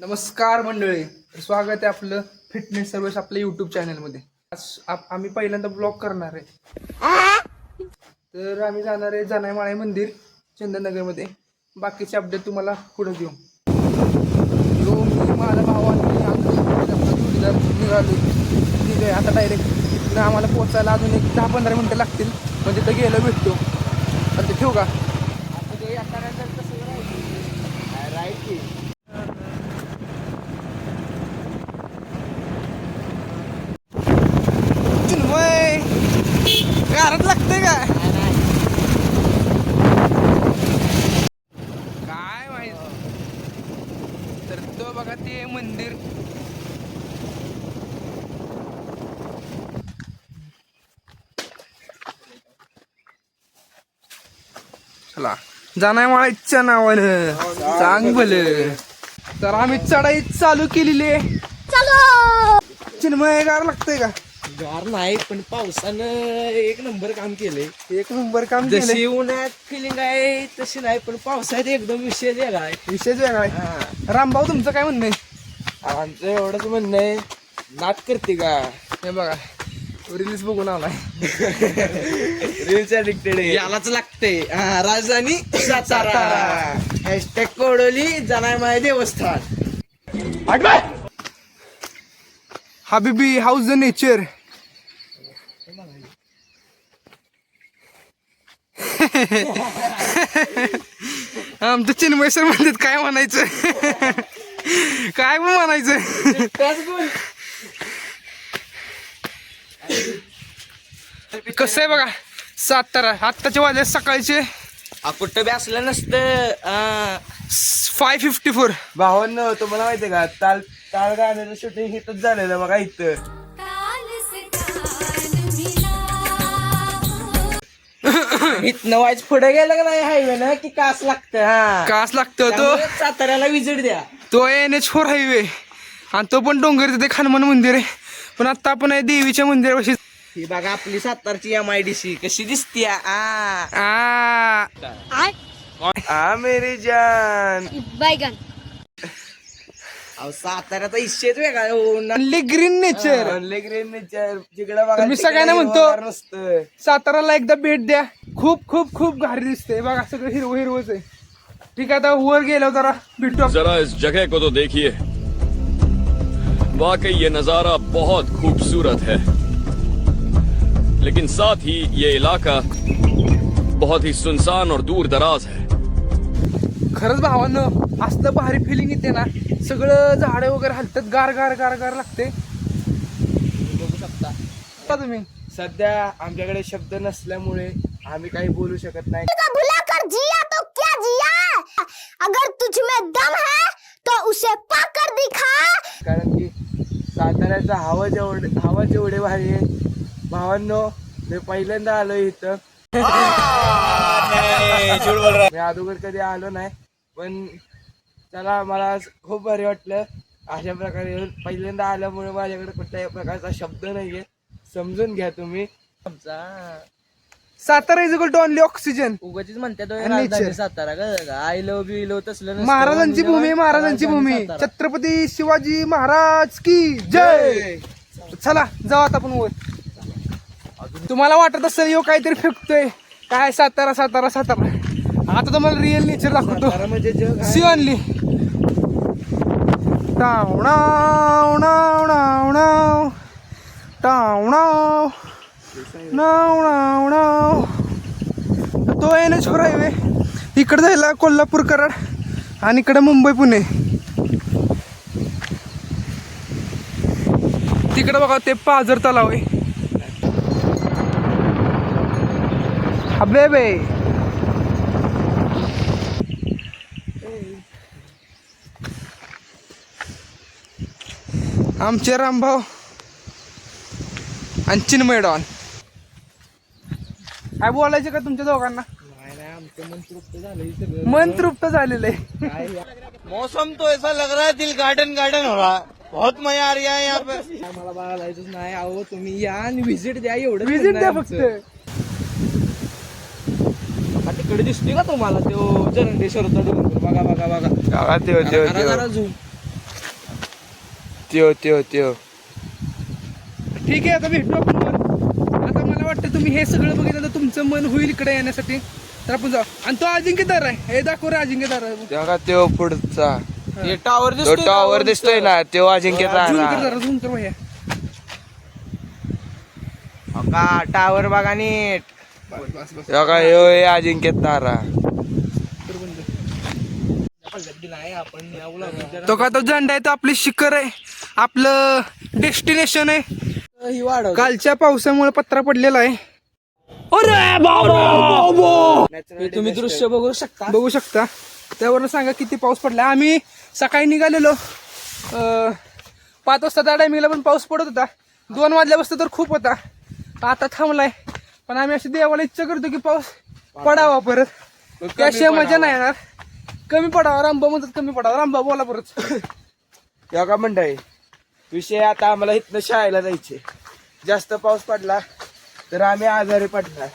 नमस्कार मंडळी, स्वागत आहे आपलं फिटनेस सर्व्हिस आपल्या यूट्यूब चॅनलमध्ये. आज आम्ही पहिल्यांदा ब्लॉग करणार आहे. तर आम्ही जाणार आहे जनाईमाळी मंदिर चंदननगरमध्ये. बाकीचे अपडेट तुम्हाला पुढे देऊ. मी माझा भाव निघालो आता डायरेक्ट आम्हाला पोचायला अजून एक 10-15 मिनटं लागतील. म्हणजे तिथं गेलो भेटतो. आता ठेवू का? घरात लागतंय का काय माहित. तर तो बघा ते मंदिर. चला जनाईमाळीच्या नावानं चांग भलं. तर आम्ही चढाई चालू केलेली आहे. चिन्मय गार लागतंय का? गार नाही, पण पावसानं एक नंबर काम केलंय. एक नंबर काम जशी केलंय. उन्हाळ्यात फिलिंग आहे तशी नाही, पण पावसाळ्यात एकदम विषय वेगळा आहे. विशेष वेगळा आहे. रामभाऊ तुमचं काय म्हणणं आहे? आमचं एवढंच म्हणणं आहे, नाट करते का? हे बघा रिलीज बघून आलाय. रील्स ऍडिक्टेड आहे, यालाच लागते. राजधानी सातारा. हॅशटॅग कोडोली जनाईमाळी देवस्थान. हबीबी हाऊस द नेचर. आमचं चिन्मय सर म्हणतात काय म्हणायचं. काय पण म्हणायचं. कसं आहे बघा सातारा. आत्ताचे वाजले सकाळचे कुठं बी असलं नसतं. 5:54. भावांनो, तुम्हाला माहितीये का ताल ताल गाण्याचं शूटिंग इथंच झालेलं बघा इथं. इथनं वाईच पुढे गेलं का नाही हायवे ना की कास लागतं. कास लागतो तो. त्यामुळे साताऱ्याला विजिट द्या. तो NH4 हायवे आणि तो पण डोंगर. तिथे हनुमान मंदिर आहे. पण आता आपण आहे देवीच्या मंदिरापाशी. ही बघा आपली सातारची MIDC कशी दिसती. मेरी जान बैगन. साताऱ्याचा इच्छेच वेगळा आहे. Only green nature. तिकडे बघा मी सगळ्यांना म्हणतो नसतं. साताराला एकदा भेट द्या. खूप खूप खूप भारी दिसते बघा. सगळं हिरवं हिरवंच आहे. ठीक आहे, आता वर गेलो जरा भेटू. जरा इस जगह को तो देखिए, वाकई ये नजारा बहुत खूबसूरत है, लेकिन साथ ही ये इलाका बहुत ही सुनसान और दूर दराज है. खरंच भावानं असलं भारी फिलिंग येते ना. सगळं झाडं वगैरे हलतात. गार गार गार गार लागते. बघू शकता तुम्ही सध्या आमच्याकडे शब्द नसल्यामुळे आम्ही काही बोलू शकत नाही. भुला कर जिया तो क्या जिया, अगर तुझ में दम है तो उसे पाकर दिखा. कारण की साताऱ्याचा हवा जेवढे भारी आहे. भावांनो, मी पहिल्यांदा आलो इथं. मी अगोदर कधी आलो नाही, पण चला मला खूप भारी वाटलं. अशा प्रकारे पहिल्यांदा आल्यामुळे माझ्याकडे कुठल्याही प्रकारचा शब्द नाहीये. समजून घ्या तुम्ही. Satara is equal to only oxygen. उगाचीच म्हणतात nature. सातारा का आय लव्ह यू लव्ह तसलं महाराजांची भूमी, महाराजांची भूमी. छत्रपती शिवाजी महाराज की जय. चला जाऊ आता आपण वर. तुम्हाला वाटत असेल यो काहीतरी फेकतोय काय. सातारा सातारा सातारा. आता तुम्हाला रिअल नेचर दाखवतो. म्हणजे जग सी ओनली. टाव नाव नाव नाव नाव टाव नाव नाव नाव नाव. तो NH4 हायवे. इकडे जायला कोल्हापूर कराड आणि इकडे मुंबई पुणे. तिकडे बघा ते पाझर तलाव आहे. अबे बे आमचे रामभाऊ आणि चिन्मय डॉन. काय बोलायचं का तुमच्या दोघांना? आमचं मन तृप्त झालं. मन तृप्त झालेलं आहे. मौसम तो ऐसा लग रहा है दिल गार्डन गार्डन हो रहा है. बहुत मजा आ रहा है यहाँ पे. मला बघायचंच नाही. अहो तुम्ही या आणि व्हिजिट द्या. एवढं विजिट द्या फक्त. तिकडे दिसतोय का तुम्हाला तो जरंडेश्वरचा डोंगर? बघा बघा बघा. ते जरा झूम. त्यो ठीक आहे, आता भेटू आपण वर. आता मला वाटतं तुम्ही हे सगळं बघितलं तर तुमचं मन होईल इकडे येण्यासाठी. तर आपण जाऊ. आणि तो अजिंक्यदार आहे, हे दाखव रे अजिंक्यदार आहे. तेव्हा त्यो पुढचा टावर तो टॉवर दिसतोय ना, त्यो अजिंक्य झूम कर तारा. जरा, झूम कर भैया. का टावर बघा नीट. बस तेव्हा का ह्यो आहे अजिंक्य तारा. तो का तो झेंडा आहे, तो आपली शिखर आहे, आपलं डेस्टिनेशन आहे. ही वाढव. कालच्या पावसामुळे पत्रा पडलेला आहे. तुम्ही दृश्य बघू शकता. बघू शकता. त्यावरून सांगा किती पाऊस पडला. आम्ही सकाळी निघालेलो 5 वाजता, त्या टायमिंगला पण पाऊस पडत होता. 2 वाजल्यापासून तर खूप होता, आता थांबलाय. पण आम्ही अशी देवाला इच्छा करतो की पाऊस पडावा परत, त्याशिवाय मजा नाही येणार. कमी पडावा, रामबा म्हणतात कमी पडावा. रामबा बोला परत. तेव्हा का म्हणताय विषय, आता आम्हाला इथनं शाळेला जायचे. जास्त पाऊस पडला तर आम्ही आजारी पडणार,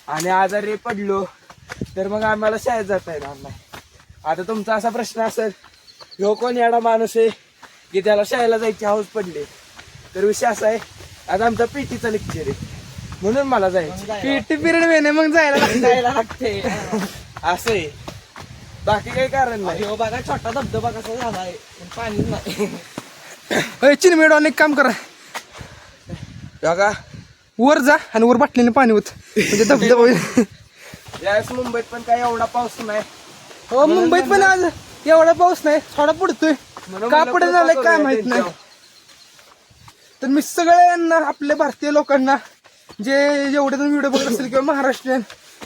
आणि आजारी पडलो तर मग आम्हाला शाळेत जाता येणार नाही. आता तुमचा असा प्रश्न असेल, ह्यो कोण एवढा माणूस आहे की त्याला शाळेला जायची हौस पडली. तर विषय असा आहे, आता आमचा पीटीचा लेक्चर आहे म्हणून मला जायचं. पीटी पिरियड वेणे मग जायला जायला लागते असं आहे, बाकी काही कारण नाही. हो बघा छोटा धबधबा कसा झालाय, पण पाणी नाही. चिनमेड एक काम करा, बघा वर जा आणि वर बाटलीने पाणी होत म्हणजे धबधबा होईल. यावेळेस मुंबईत पण काही एवढा पाऊस नाही. हो, मुंबईत पण आज एवढा पाऊस नाही, थोडा पडतोय. का पडत झालंय काय माहित नाही. तर मी सगळ्यांना, आपल्या भारतीय लोकांना, जे जेवढे तुम्ही व्हिडिओ बघत असेल किंवा महाराष्ट्रीयन,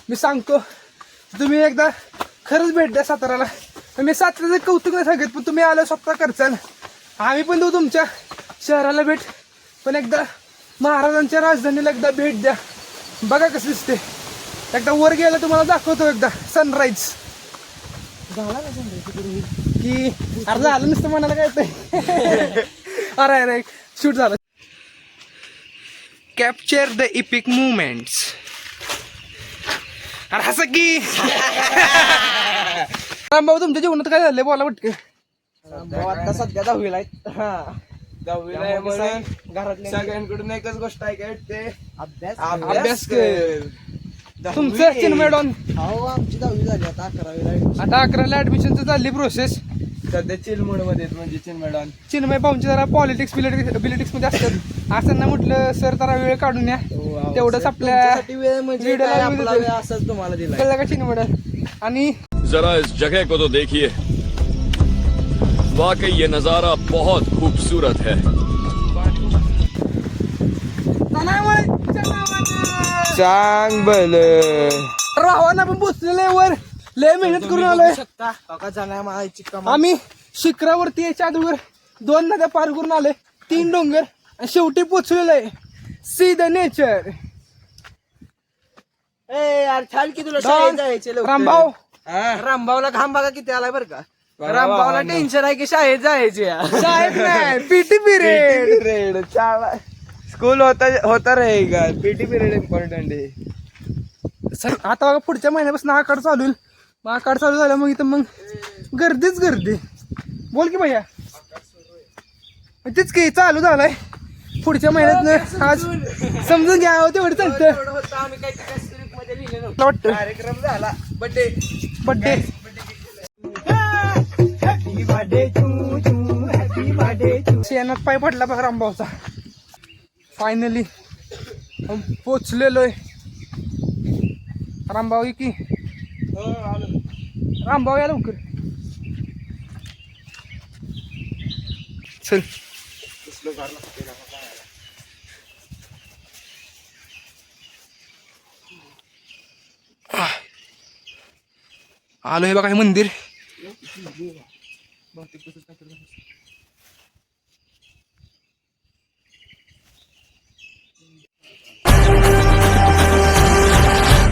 मी सांगतो तुम्ही एकदा खरंच भेट द्या साताराला. मी साताऱ्याचं कौतुक नाही सांगत, पण तुम्ही आलं स्वतः करचाल. आम्ही पण देऊ तुमच्या शहराला भेट, पण एकदा महाराजांच्या राजधानीला एकदा भेट द्या, बघा कसं दिसते. एकदा वर गेला तुम्हाला दाखवतो एकदा सनराईज. की अरे झालं नुसतं म्हणायला काय ते. अरे अरे शूट झालं. Capture the EPIC movements. अरे हसं की रामभाऊ, तुमच्या जीवनात काय झालंय बोला पटकन. आता सध्या दहावीला आहेत. दहावीला आहे म्हणून घरातले सगळ्यांकडून एकच गोष्ट ऐकायला भेटते, अभ्यास. अभ्यास कर. तुमचं चिन्मयडॉन हो, आमची 10वी झाली, आता 11वीला. आता 11ला ऍडमिशनची चालली प्रोसेस. सध्या चिल मोड मध्ये आहेत, म्हणजे चिन्मयडॉन. चिन्मय भाऊंचे जरा पॉलिटिक्स बिलिटिक्स मध्ये असतात. असताना म्हटलं सर जरा वेळ काढून या, तेवढंच आपल्या तुमच्यासाठी वेळ म्हणजे व्हिडिओला काय, वेळ आपला देतो. वेळ असाच तुम्हाला दिला. कळलं का चिन्मयडॉन. आणि जरा इस जगह को तो देखिए, वाकई ये नजारा बहुत खूबसूरत है. सांग बल रावाना पण पोचलेलं वर, लय मेहनत करून आलोय. शकता काका जाणार माहिती कमा. आम्ही शिखरावरती यायच्या अगोदर 2 नद्या पार करून आलोय, 3 डोंगर, आणि शेवटी पोचलेलं आहे. See the nature. ए यार छान की तुला शाळेत जायचे लवकर. रामभाऊ, रामभाऊला घाम बघा किती आलाय बरं का. रामभाऊला टेन्शन आहे की शाळेत जायचे. साहेब नाही, पीटी पिरियड. पिरियड स्कूल होता रहेगा, पीटी पिरियड इम्पॉर्टंट आहे. आता बघा पुढच्या महिन्यापासून आकाड चालू होईल. मग आकाड चालू झालं मग इथं मग गर्दीच गर्दी. बोल की भैया, तेच की चालू झालंय पुढच्या महिन्यात. आज समजून घ्या तेवढं चालतं. आम्ही काही स्क्रिप्ट मध्ये लिहिले नव्हतं. मला वाटतं कार्यक्रम झाला, बड्डे बड्डे. शेणात पाय पडला बघा रामभाऊचा. फायनली पोचलेलोय. रामभाऊ की रामभाऊ या लवकर. चल आलो हे बघा हे मंदिर.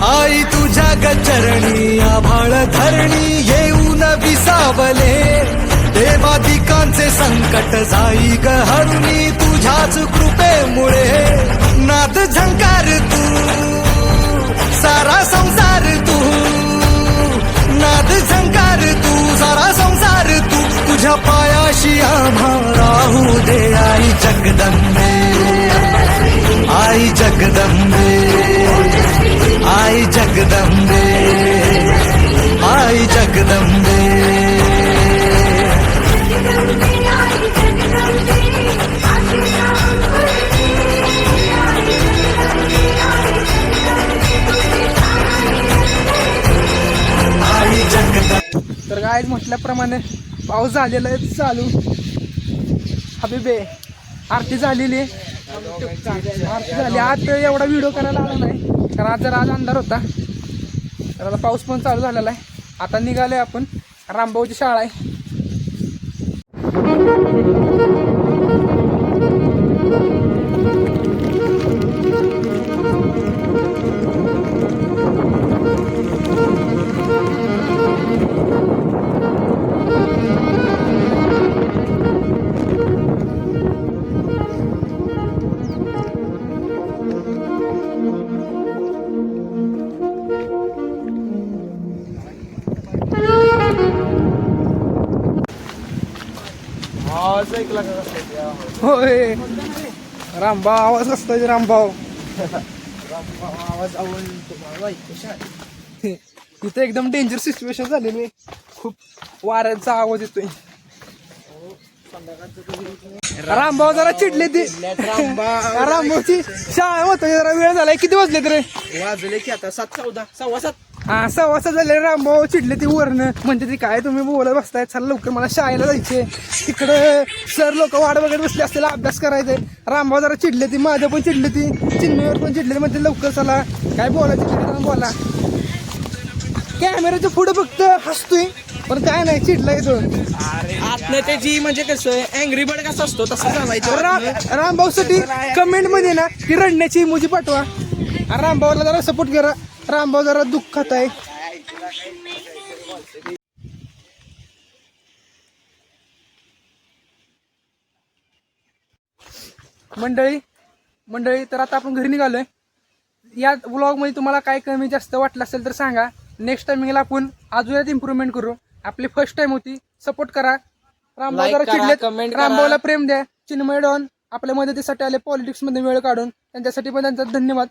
आई तुझ्या गचरणी आभाळ धरणी येऊन विसावले. देवादिकांचे संकट जाई गहरुनी तुझ्याच कृपेमुळे. नाद झंकार तू सारा संसार तू, नाद झंकार तू सारा संसार तू. तुझ्या पायाशी आम्हा राहू दे आई जगदंबे, आई जगदंबे, आई जगदंबे, आई जगदंबे. आई जगदंबे. तर काय म्हटल्याप्रमाणे पाऊस झालेला आहे चालू. हबीबे आरती झालेली आहे. आरती झाली. आज एवढा व्हिडिओ करायला आला नाही कारण आज जरा आज अंधार होता. तर आता पाऊस पण चालू झालेला आहे. आता निघालोय आपण. रामभाऊची शाळा आहे. आवाज ऐकला का कसं ते? होय रामभाऊ आवाज असतो रामभाऊ. आवाज आवडतो इथे एकदम डेंजर सिच्युएशन झालेली आहे. खूप वाऱ्याचा आवाज येतोय. रामभाऊ जरा चिडले ते. रामभाऊची शाळा होतो जरा वेळ झालाय. किती वाजले रे? वाजले की आता 7:14 7:15. हा 6:15 झाले. रामभाऊ चिडले ती वरनं. म्हणजे ती काय तुम्ही बोलत बसताय, चला लवकर मला शाळेला जायचे. तिकडं सर लोक वाट बघत बसले असतील, अभ्यास करायचंय. रामभाऊ जरा चिडले ती. माझ्या पण चिडले ती. चिन्मयवर पण चिडले. म्हणजे लवकर चला काय बोलायचं तिकडे बोला. कॅमेऱ्याच्या पुढे फक्त हसतोय पण काय नाही. चिडलाय तो. आतनं त्याची म्हणजे कसं अँग्री बर्ड कसं असतो तसं चालायचं. रामभाऊ साठी कमेंट मध्ये ना की रडण्याची इमोजी पाठवा. रामभाऊला जरा सपोर्ट करा. रामभाऊ जरा दुःखात आहे. मंडळी तर आता आपण घरी निघालोय. या व्लॉग मध्ये तुम्हाला काय कमी जास्त वाटलं असेल तर सांगा. नेक्स्ट टाइमिंगला आपण अजून इम्प्रूव्हमेंट करू. आपली फर्स्ट टाइम होती. सपोर्ट करा. रामभाऊ Like जरा करा, चिडले. comment करा. रामभाऊला प्रेम द्या. चिन्मय डॉन आपल्या मदतीसाठी आले पॉलिटिक्स मध्ये वेळ काढून. त्यांच्यासाठी पण त्यांचा धन्यवाद.